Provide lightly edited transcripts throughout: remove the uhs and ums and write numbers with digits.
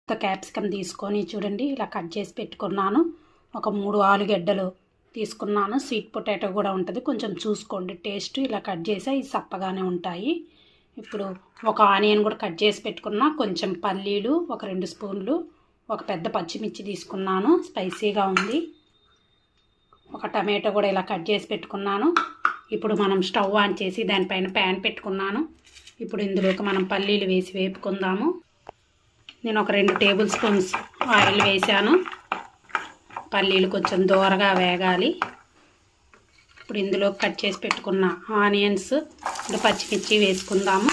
ఒక క్యాప్సికమ్ తీసుకొని చూడండి ఇలా కట్ చేసి పెట్టుకున్నాను. ఒక 3 ఆలుగడ్డలు తీసుకున్నాను. స్వీట్ పొటాటో కూడా ఉంటుంది, కొంచెం చూసుకోండి టేస్ట్. ఇలా కట్ చేసి ఇవి సప్పగానే ఉంటాయి. ఇప్పుడు ఒక ఆనియన్ కూడా కట్ చేసి పెట్టుకున్నా, కొంచెం పల్లీలు, ఒక 2 స్పూన్లు, ఒక పెద్ద పచ్చిమిర్చి తీసుకున్నాను, స్పైసీగా ఉంది. ఒక టమాటో కూడా ఇలా కట్ చేసి పెట్టుకున్నాను. ఇప్పుడు మనం స్టవ్ ఆన్ చేసి దానిపైన ప్యాన్ పెట్టుకున్నాను. ఇప్పుడు ఇందులోకి మనం పల్లీలు వేసి వేపుకుందాము. నేను ఒక 2 టేబుల్ స్పూన్స్ ఆయిల్ వేసాను. పల్లీలు కొంచెం దోరగా వేగాలి. ఇప్పుడు ఇందులో కట్ చేసి పెట్టుకున్న ఆనియన్స్, ఇంకా పచ్చిమిర్చి వేసుకుందాము.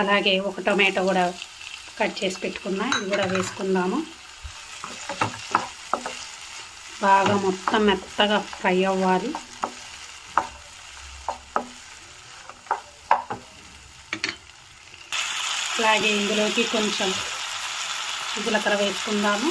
అలాగే ఒక టొమాటో కూడా కట్ చేసి పెట్టుకున్నా, ఇది కూడా వేసుకుందాము. బాగా మొత్తం మెత్తగా ఫ్రై అవ్వాలి. అలాగే ఇందులోకి కొంచెం జీలకర్ర వేసుకుందాము.